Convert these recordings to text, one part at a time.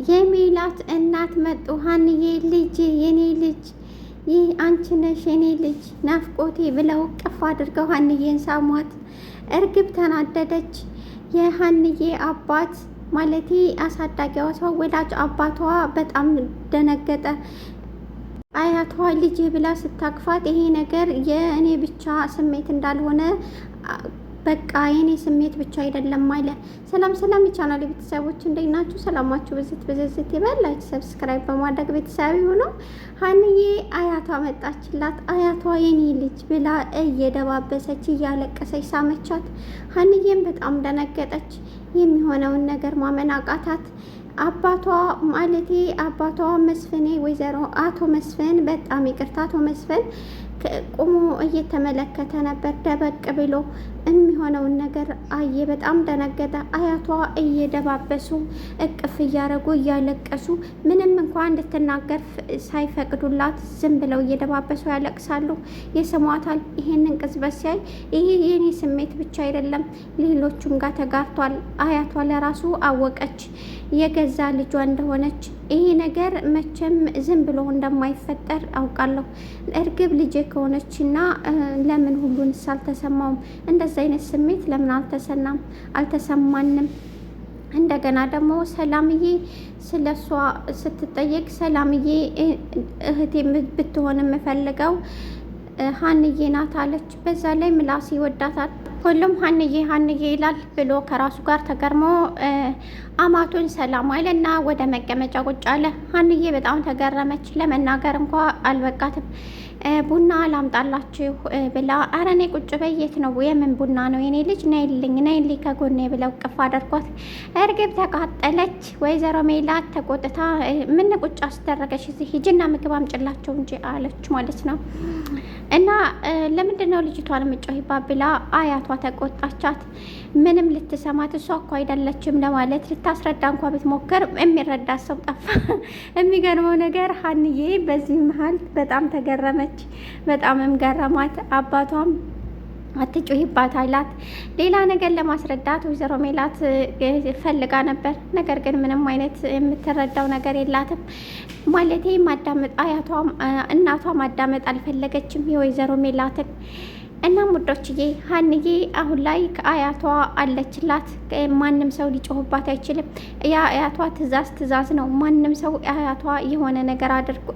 የሜላት እናት መጡ። ሀንዬ ልጅ የኔ ልጅ ይህ አንቺ ነሽ የኔ ልጅ ናፍቆቴ ብለው ቅፍ አድርገው ሀንዬን ሳሟት። እርግብ ተናደደች። የሀንዬ አባት ማለቴ አሳዳጊዋ ሰው ወላጅ አባቷ በጣም ደነገጠ። አያቷ ልጅ ብላ ስታቅፋት ይሄ ነገር የእኔ ብቻ ስሜት እንዳልሆነ በቃ የኔ ስሜት ብቻ አይደለም አለ። ሰላም ሰላም የቻናል ቤተሰቦች እንዴት ናችሁ? ሰላማችሁ ብዝት ይበል። ላይክ ሰብስክራይብ በማድረግ ቤተሰብ ሆኖ ሀንዬ አያቷ መጣችላት። አያቷ የኔ ልጅ ብላ እየደባበሰች እያለቀሰች ሳመቻት። ሀንዬም በጣም ደነገጠች። የሚሆነውን ነገር ማመን አቃታት። አባቷ ማለቴ አባቷ መስፍኔ ወይዘሮ አቶ መስፍን በጣም ይቅርታ አቶ መስፍን ቁሞ እየተመለከተ ነበር። ደበቅ ብሎ የሚሆነውን ነገር አየ። በጣም ደነገጠ። አያቷ እየደባበሱ እቅፍ እያረጉ እያለቀሱ ምንም እንኳን እንድትናገር ሳይፈቅዱላት ዝም ብለው እየደባበሱ ያለቅሳሉ፣ ይስሟታል። ይሄንን ቅጽበት ሲያይ ይሄ የኔ ስሜት ብቻ አይደለም ሌሎቹም ጋር ተጋርቷል። አያቷ ለራሱ አወቀች የገዛ ልጇ እንደሆነች። ይሄ ነገር መቼም ዝም ብሎ እንደማይፈጠር አውቃለሁ። እርግብ ልጄ ከሆነችና ለምን ሁሉንስ አልተሰማውም? እንደዚህ አይነት ስሜት ለምን አልተሰማንም? እንደገና ደግሞ ሰላምዬ ስለሷ ስትጠየቅ ሰላምዬ እህቴ ብትሆን የምፈልገው ሀንዬ ናት አለች። በዛ ላይ ምላስ ይወዳታል። ሁሉም ሀንዬ ሀንዬ ይላል ብሎ ከራሱ ጋር ተገርሞ አማቱን ሰላም አለና ወደ መቀመጫ ቁጭ አለ። ሀንዬ በጣም ተገረመች። ለመናገር እንኳ አልበቃትም። ቡና ላምጣላችሁ ብላ ኧረ እኔ ቁጭ በይ። የት ነው? የምን ቡና ነው የኔ ልጅ? ነይልኝ ከጎኔ ብለው ቅፍ አደርጓት። እርግብ ተቃጠለች። ወይዘሮ ሜላት ተቆጥታ ምን ቁጭ አስደረገች? እዚህ ሂጂና ምግብ አምጭላቸው እንጂ አለች ማለት ነው። እና ለምንድን ነው ልጅቷን የምጮሂባት ብላ አያቷ ተቆጣቻት። ምንም ልትሰማት እሷ እኮ አይደለችም ለማለት ልታስረዳ እንኳ ብትሞክር የሚረዳ ሰው ጠፋ። የሚገርመው ነገር ሀንዬ በዚህ መሀል በጣም ተገረመች። በጣምም ገረማት። አባቷም አትጮሂባት አላት። ሌላ ነገር ለማስረዳት ወይዘሮ ሜላት ፈልጋ ነበር። ነገር ግን ምንም አይነት የምትረዳው ነገር የላትም። ማለቴ ማዳመጥ አያቷም እናቷ ማዳመጥ አልፈለገችም የወይዘሮ ሜላትን። እናም ውዶችዬ ሀንዬ አሁን ላይ ከአያቷ አለችላት። ማንም ሰው ሊጮህባት አይችልም። የአያቷ ትእዛዝ ነው። ማንም ሰው አያቷ የሆነ ነገር አድርጉ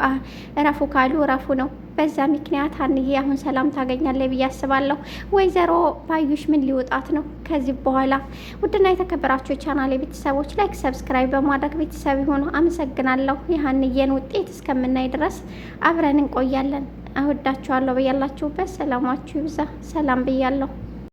እረፉ ካሉ እረፉ ነው። በዛ ምክንያት ሀንዬ አሁን ሰላም ታገኛለች ብዬ አስባለሁ። ወይዘሮ ባዩሽ ምን ሊወጣት ነው ከዚህ በኋላ? ውድና የተከበራችሁ የቻናሌ ቤተሰቦች ላይክ ሰብስክራይብ በማድረግ ቤተሰብ ሆኖ አመሰግናለሁ። የሀንዬን ውጤት እስከምናይ ድረስ አብረን እንቆያለን። አወዳችኋለሁ። በያላችሁበት ሰላማችሁ ይብዛ። ሰላም ብያለሁ።